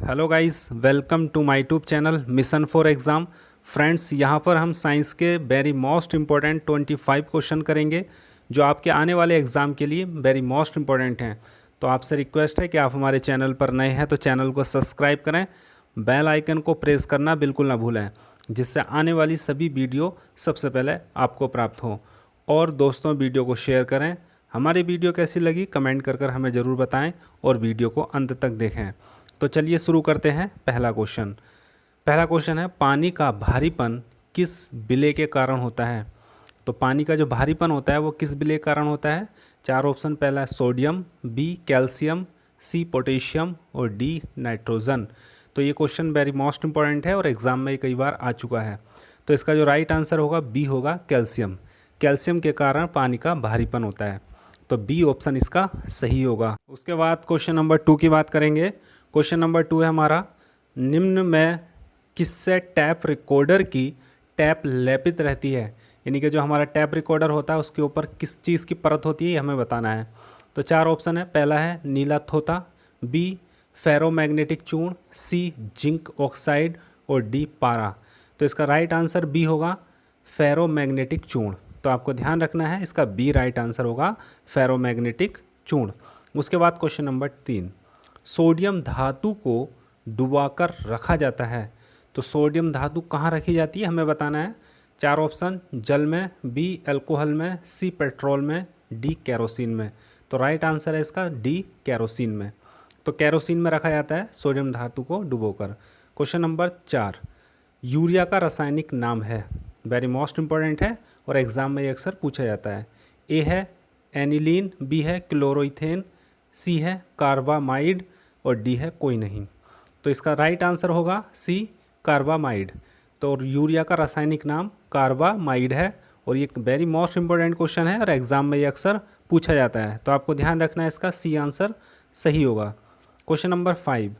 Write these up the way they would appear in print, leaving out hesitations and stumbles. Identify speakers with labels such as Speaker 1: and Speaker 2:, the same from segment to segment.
Speaker 1: Hello guys, welcome to my YouTube channel mission for exam. Friends, यहाँ पर हम science के वेरी मोस्ट इम्पोर्टेंट 25 क्वेश्चन करेंगे जो आपके आने वाले एग्ज़ाम के लिए वेरी मोस्ट इम्पोर्टेंट हैं। तो आपसे रिक्वेस्ट है कि आप हमारे चैनल पर नए हैं तो चैनल को सब्सक्राइब करें, बेल आइकन को प्रेस करना बिल्कुल ना भूलें, जिससे आने वाली सभी वीडियो सबसे पहले आपको प्राप्त हो। और दोस्तों, वीडियो को शेयर करें। हमारी वीडियो कैसी लगी कमेंट कर हमें ज़रूर बताएं और वीडियो को अंत तक देखें। तो चलिए शुरू करते हैं। पहला क्वेश्चन है, पानी का भारीपन किस विलेय के कारण होता है? तो पानी का जो भारीपन होता है वो किस विलेय के कारण होता है? चार ऑप्शन। पहला है sodium, B calcium, C potassium और डी नाइट्रोजन। तो ये क्वेश्चन वेरी मोस्ट इंपॉर्टेंट है और एग्जाम में कई बार आ चुका है। तो इसका जो राइट आंसर होगा बी होगा, कैल्शियम। कैल्शियम के कारण पानी का भारीपन होता है, तो बी ऑप्शन इसका सही होगा। उसके बाद क्वेश्चन नंबर 2 की बात करेंगे। क्वेश्चन नंबर 2 है हमारा, निम्न में किससे टैप रिकॉर्डर की टैप लेपित रहती है? यानी कि जो हमारा टैप रिकॉर्डर होता है उसके ऊपर किस चीज़ की परत होती है ये हमें बताना है। तो चार ऑप्शन है। पहला है नीला थोथा, बी फेरोमैग्नेटिक चूर्ण, सी जिंक ऑक्साइड और डी पारा। तो इसका राइट आंसर बी होगा, फेरोमैग्नेटिक चूर्ण। तो आपको ध्यान रखना है, इसका बी राइट आंसर होगा, फेरोमैग्नेटिक चूर्ण। उसके बाद क्वेश्चन नंबर 3, सोडियम धातु को डुबाकर रखा जाता है। तो सोडियम धातु कहाँ रखी जाती है हमें बताना है। चार ऑप्शन, जल में, बी अल्कोहल में, सी पेट्रोल में, डी कैरोसिन में। तो राइट आंसर है इसका डी कैरोसिन में। तो कैरोसिन में रखा जाता है सोडियम धातु को डुबोकर। क्वेश्चन नंबर 4, यूरिया का रासायनिक नाम है। वेरी मोस्ट इंपॉर्टेंट है और एग्जाम में ये अक्सर पूछा जाता है। ए है एनिलीन, बी है क्लोरोइथेन, सी है कार्बामाइड और डी है कोई नहीं। तो इसका राइट आंसर होगा सी कार्बामाइड। तो यूरिया का रासायनिक नाम कार्बामाइड है और ये वेरी मोस्ट इंपॉर्टेंट क्वेश्चन है और एग्जाम में ये अक्सर पूछा जाता है। तो आपको ध्यान रखना है, इसका सी आंसर सही होगा। क्वेश्चन नंबर 5,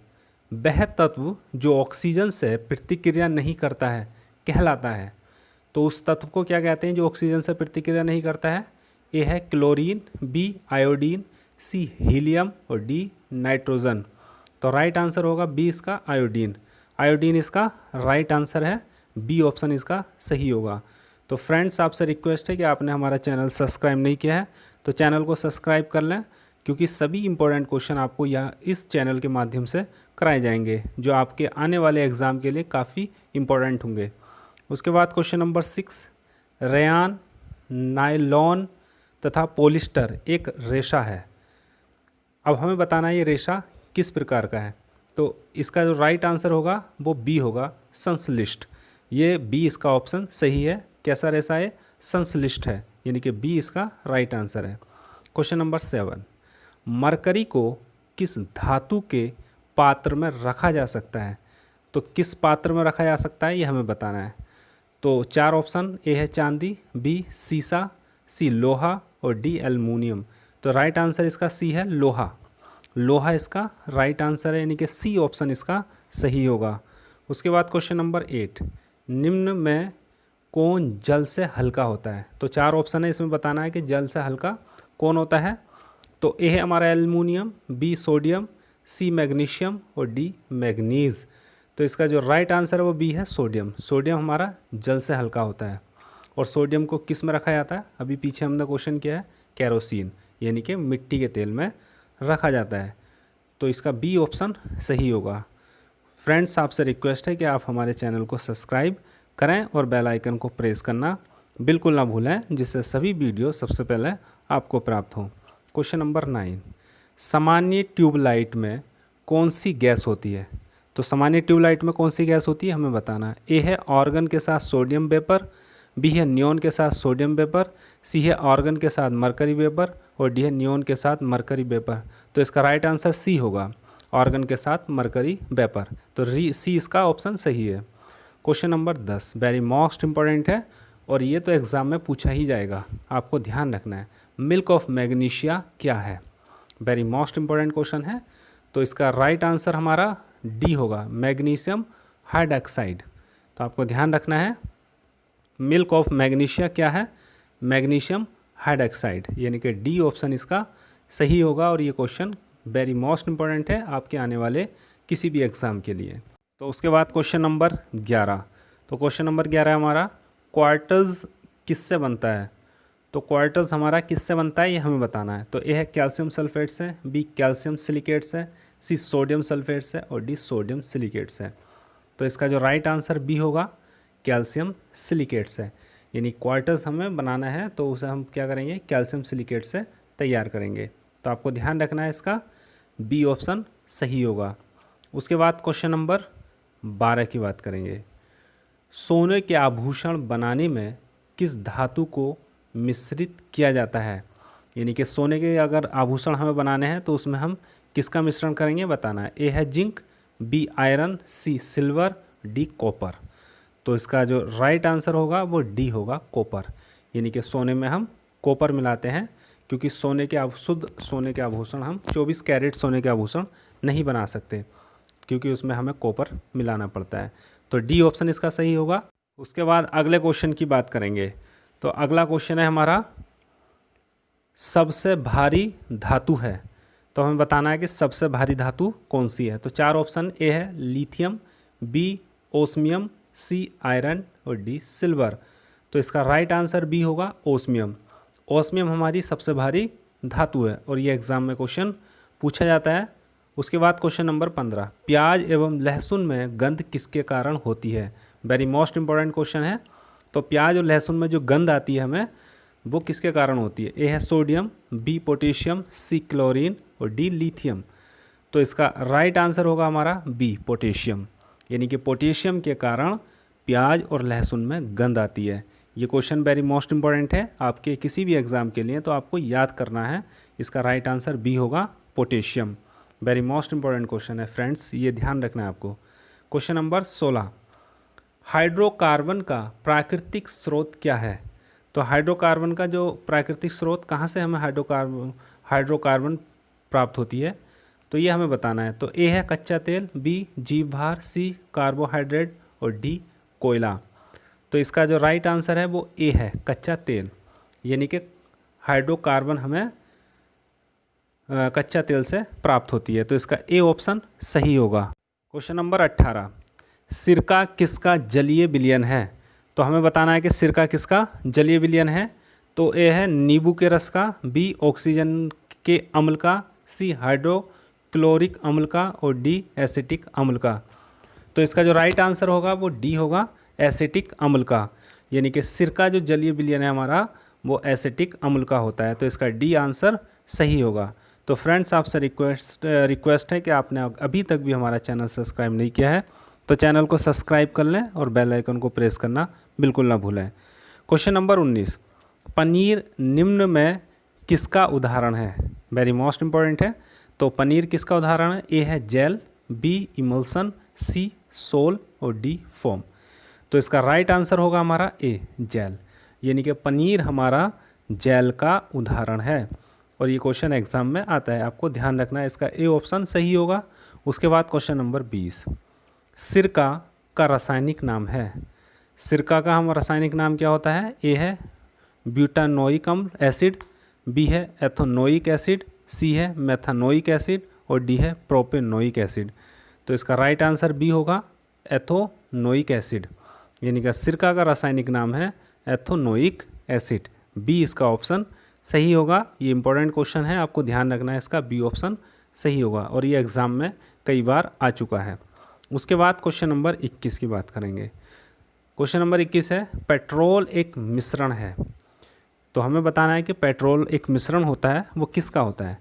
Speaker 1: वह तत्व जो ऑक्सीजन से प्रतिक्रिया नहीं करता है कहलाता है। तो उस तत्व को क्या कहते हैं जो ऑक्सीजन से प्रतिक्रिया नहीं करता है? ए है क्लोरीन, बी आयोडीन, सी हीलियम और डी नाइट्रोजन। तो राइट आंसर होगा बी इसका आयोडीन। आयोडीन इसका राइट आंसर है, बी ऑप्शन इसका सही होगा। तो फ्रेंड्स, आपसे रिक्वेस्ट है कि आपने हमारा चैनल सब्सक्राइब नहीं किया है तो चैनल को सब्सक्राइब कर लें, क्योंकि सभी इंपॉर्टेंट क्वेश्चन आपको यह इस चैनल के माध्यम से कराए जाएंगे जो आपके आने वाले एग्ज़ाम के लिए काफ़ी इंपॉर्टेंट होंगे। उसके बाद क्वेश्चन नंबर 6, रेयान, नायलॉन तथा पॉलिस्टर एक रेशा है। अब हमें बताना है ये रेशा किस प्रकार का है। तो इसका जो राइट आंसर होगा वो बी होगा, संश्लिष्ट। ये बी इसका ऑप्शन सही है। कैसा रेशा है? संश्लिष्ट है, यानी कि बी इसका राइट आंसर है। क्वेश्चन नंबर 7, मरकरी को किस धातु के पात्र में रखा जा सकता है? तो किस पात्र में रखा जा सकता है ये हमें बताना है। तो चार ऑप्शन, ए है चांदी, बी सीसा, सी लोहा और डी एल्युमिनियम। तो राइट आंसर इसका सी है, लोहा। लोहा इसका राइट आंसर है, यानी कि सी ऑप्शन इसका सही होगा। उसके बाद क्वेश्चन नंबर 8, निम्न में कौन जल से हल्का होता है? तो चार ऑप्शन है, इसमें बताना है कि जल से हल्का कौन होता है। तो ए है हमारा aluminium, B sodium, C magnesium और डी मैग्नीज। तो इसका जो राइट आंसर है वो बी है, सोडियम। सोडियम हमारा जल से हल्का होता है। और सोडियम को किस में रखा जाता है? अभी पीछे हमने क्वेश्चन किया है, कैरोसिन, यानी कि मिट्टी के तेल में रखा जाता है। तो इसका बी ऑप्शन सही होगा। फ्रेंड्स, आपसे रिक्वेस्ट है कि आप हमारे चैनल को सब्सक्राइब करें और बेल आइकन को प्रेस करना बिल्कुल ना भूलें, जिससे सभी वीडियो सबसे पहले आपको प्राप्त हो। क्वेश्चन नंबर 9, सामान्य ट्यूबलाइट में कौन सी गैस होती है? तो सामान्य ट्यूबलाइट में कौन सी गैस होती है हमें बताना है। ए है ऑर्गन के साथ सोडियम वेपर, बी है नियोन के साथ सोडियम वेपर, सी है ऑर्गन के साथ मरकरी वेपर और डी है नियोन के साथ मरकरी वेपर। तो इसका राइट आंसर सी होगा, ऑर्गन के साथ मरकरी वेपर। तो सी इसका ऑप्शन सही है। Question number 10 very most important है और ये तो एग्ज़ाम में पूछा ही जाएगा, आपको ध्यान रखना है। मिल्क ऑफ मैग्नीशिया क्या है? वेरी मोस्ट इंपॉर्टेंट क्वेश्चन है। तो इसका राइट आंसर हमारा डी होगा, मैग्नीशियम हाइड्रॉक्साइड। तो आपको ध्यान रखना है, मिल्क ऑफ मैग्नीशिया क्या है? मैग्नीशियम हाइड्रॉक्साइड, यानी कि डी ऑप्शन इसका सही होगा। और ये क्वेश्चन वेरी मोस्ट इंपॉर्टेंट है आपके आने वाले किसी भी एग्ज़ाम के लिए। तो उसके बाद क्वेश्चन नंबर 11। तो क्वेश्चन नंबर 11 हमारा क्वार्टर्स किससे बनता है। तो क्वार्टर्स हमारा किससे बनता है ये हमें बताना है। तो ए है कैल्शियम सल्फेट से, बी कैल्शियम सिलिकेट से, सी सोडियम सल्फेट से और डी सोडियम सिलिकेट से। तो इसका जो राइट आंसर बी होगा कैल्शियम सिलिकेट से। यानी क्वार्टर्स हमें बनाना है तो उसे हम क्या करेंगे, कैल्शियम सिलिकेट से तैयार करेंगे। तो आपको ध्यान रखना है इसका बी ऑप्शन सही होगा। उसके बाद क्वेश्चन नंबर 12 की बात करेंगे। सोने के आभूषण बनाने में किस धातु को मिश्रित किया जाता है। यानी कि सोने के अगर आभूषण हमें बनाने हैं तो उसमें हम किसका मिश्रण करेंगे बताना है। ए है जिंक, बी आयरन, सी सिल्वर, डी कॉपर। तो इसका जो राइट आंसर होगा वो डी होगा कॉपर। यानी कि सोने में हम कॉपर मिलाते हैं क्योंकि सोने के शुद्ध सोने के आभूषण हम 24 कैरेट सोने के आभूषण नहीं बना सकते क्योंकि उसमें हमें कॉपर मिलाना पड़ता है। तो डी ऑप्शन इसका सही होगा। उसके बाद अगले क्वेश्चन की बात करेंगे। तो अगला क्वेश्चन है हमारा सबसे भारी धातु है। तो हमें बताना है कि सबसे भारी धातु कौन सी है। तो 4 ऑप्शन ए है lithium, B osmium, C iron और डी सिल्वर। तो इसका राइट आंसर बी होगा ओस्मियम। ओस्मियम हमारी सबसे भारी धातु है और ये एग्जाम में क्वेश्चन पूछा जाता है। उसके बाद क्वेश्चन नंबर 15, प्याज एवं लहसुन में गंध किसके कारण होती है। वेरी मोस्ट इंपॉर्टेंट क्वेश्चन है। तो प्याज और लहसुन में जो गंध आती है हमें वो किसके कारण होती है। ए है सोडियम, बी पोटेशियम, सी क्लोरीन और डी लिथियम। तो इसका राइट आंसर होगा हमारा बी पोटेशियम। यानी कि पोटेशियम के कारण प्याज और लहसुन में गंध आती है। ये क्वेश्चन वेरी मोस्ट इंपॉर्टेंट है आपके किसी भी एग्ज़ाम के लिए, तो आपको याद करना है। इसका राइट आंसर बी होगा potassium. Very most important question है फ्रेंड्स, ये ध्यान रखना है आपको। क्वेश्चन नंबर 16, हाइड्रोकार्बन का प्राकृतिक स्रोत क्या है। तो हाइड्रोकार्बन का जो प्राकृतिक स्रोत, कहाँ से हमें हाइड्रोकार्बन प्राप्त होती है, तो ये हमें बताना है। तो ए है कच्चा तेल, बी जीव भार, सी कार्बोहाइड्रेट और डी कोयला। तो इसका जो राइट आंसर है वो ए है कच्चा तेल। यानी कि हाइड्रोकार्बन हमें कच्चा तेल से प्राप्त होती है। तो इसका ए ऑप्शन सही होगा। क्वेश्चन नंबर 18, सिरका किसका जलीय विलयन है। तो हमें बताना है कि सिरका किसका जलीय विलयन है। तो ए है नींबू के रस का, बी ऑक्सीजन के अम्ल का, सी हाइड्रोक्लोरिक अम्ल का और डी एसिटिक अम्ल का। तो इसका जो राइट आंसर होगा वो डी होगा एसिटिक अम्ल का। यानी कि सिरका जो जलीय विलयन है हमारा वो एसिटिक अम्ल का होता है। तो इसका डी आंसर सही होगा। तो फ्रेंड्स आपसे रिक्वेस्ट है कि आपने अभी तक भी हमारा चैनल सब्सक्राइब नहीं किया है तो चैनल को सब्सक्राइब कर लें और बेल आइकन को प्रेस करना बिल्कुल ना भूलें। क्वेश्चन नंबर 19, पनीर निम्न में किसका उदाहरण है। वेरी मोस्ट इंपॉर्टेंट है। तो पनीर किसका उदाहरण है। ए है जेल, बी इमल्सन, सी सोल और डी फोम। तो इसका राइट आंसर होगा हमारा ए जेल। यानी कि पनीर हमारा जेल का उदाहरण है और ये क्वेश्चन एग्जाम में आता है, आपको ध्यान रखना है। इसका ए ऑप्शन सही होगा। उसके बाद क्वेश्चन नंबर 20, सिरका का रासायनिक नाम है। सिरका का हम रासायनिक नाम क्या होता है। ए है ब्यूटानोइक अम्ल एसिड, बी है एथोनोइक एसिड, सी है मेथानोइक एसिड और डी है प्रोपेनोइक एसिड। तो इसका राइट आंसर बी होगा एथोनोइक एसिड। यानी कि सिरका का रासायनिक नाम है एथोनोइक एसिड। बी इसका ऑप्शन सही होगा। ये इंपॉर्टेंट क्वेश्चन है, आपको ध्यान रखना है। इसका बी ऑप्शन सही होगा और ये एग्ज़ाम में कई बार आ चुका है। उसके बाद क्वेश्चन नंबर 21 की बात करेंगे। क्वेश्चन नंबर 21 है, पेट्रोल एक मिश्रण है। तो हमें बताना है कि पेट्रोल एक मिश्रण होता है, वो किसका होता है।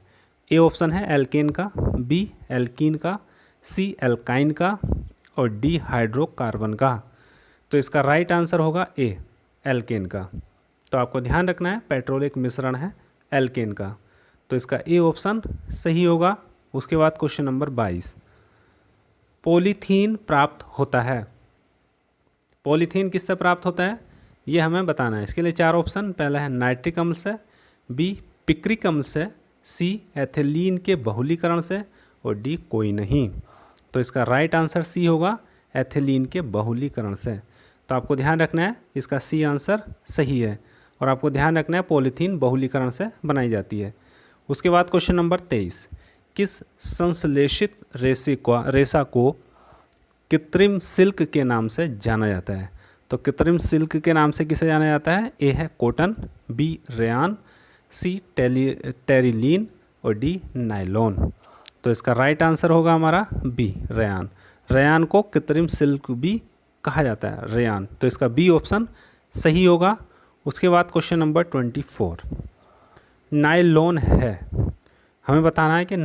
Speaker 1: ए ऑप्शन है एल्केन का, बी एल्कीन का, सी एल्काइन का और डी हाइड्रोकार्बन का। तो इसका राइट आंसर होगा ए एल्केन का। तो आपको ध्यान रखना है पेट्रोल एक मिश्रण है एल्केन का। तो इसका ए ऑप्शन सही होगा। उसके बाद क्वेश्चन नंबर 22, पॉलीथीन प्राप्त होता है। पॉलीथीन किससे प्राप्त होता है ये हमें बताना है। इसके लिए 4 ऑप्शन, पहला है नाइट्रिक अम्ल से, बी पिक्रिक अम्ल से, सी एथिलीन के बहुलीकरण से और डी कोई नहीं। तो इसका राइट आंसर सी होगा एथिलीन के बहुलीकरण से। तो आपको ध्यान रखना है इसका सी आंसर सही है और आपको ध्यान रखना है पॉलीथीन बहुलीकरण से बनाई जाती है। उसके बाद क्वेश्चन नंबर 23, किस संश्लेषित रेशा को कृत्रिम सिल्क के नाम से जाना जाता है? तो कृत्रिम सिल्क के नाम से किसे जाना जाता है? ए है कॉटन, बी रेयान, सी टेरिलीन और डी नायलॉन। तो इसका राइट आंसर होगा हमारा बी रेयान। रेयान को कृत्रिम सिल्क भी कहा जाता है, रेयान। तो इसका बी ऑप्शन सही होगा। उसके बाद क्वेश्चन नंबर 24, नायलॉन है, हमें बताना है कि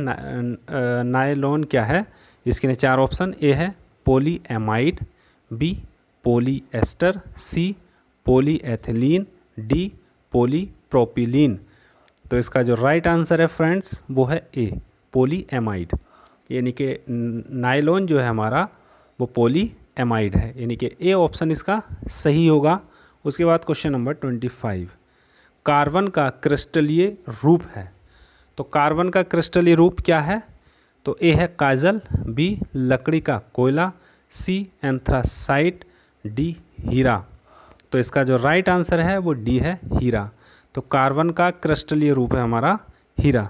Speaker 1: नायलॉन क्या है। इसके लिए 4 ऑप्शन, ए है पॉलीएमाइड, बी पॉलीएस्टर, सी पॉलीएथिलीन, डी पॉलीप्रोपिलीन। तो इसका जो राइट आंसर है फ्रेंड्स वो है ए पॉलीएमाइड, यानी कि नायलॉन जो है हमारा वो पॉलीएमाइड है, यानी कि ए ऑप्शन इसका सही होगा। उसके बाद क्वेश्चन नंबर 25, कार्बन का क्रिस्टलीय रूप है। तो कार्बन का क्रिस्टलीय रूप क्या है? तो ए है काजल, बी लकड़ी का कोयला, सी एंथ्रासाइट, डी हीरा। तो इसका जो राइट आंसर है वो डी है हीरा। तो कार्बन का क्रिस्टलीय रूप है हमारा हीरा।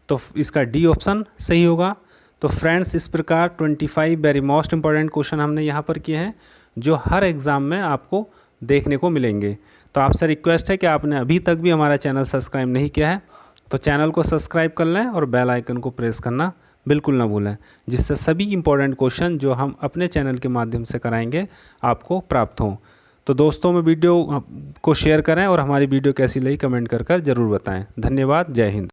Speaker 1: तो इसका डी ऑप्शन सही होगा। तो फ्रेंड्स इस प्रकार 25 वेरी मोस्ट इंपॉर्टेंट क्वेश्चन हमने यहाँ पर किए हैं जो हर एग्ज़ाम में आपको देखने को मिलेंगे। तो आपसे रिक्वेस्ट है कि आपने अभी तक भी हमारा चैनल सब्सक्राइब नहीं किया है तो चैनल को सब्सक्राइब कर लें और बेल आइकन को प्रेस करना बिल्कुल ना भूलें, जिससे सभी इंपॉर्टेंट क्वेश्चन जो हम अपने चैनल के माध्यम से कराएंगे आपको प्राप्त हों। तो दोस्तों में वीडियो को शेयर करें और हमारी वीडियो कैसी लगी कमेंट कर ज़रूर बताएं। धन्यवाद। जय हिंद।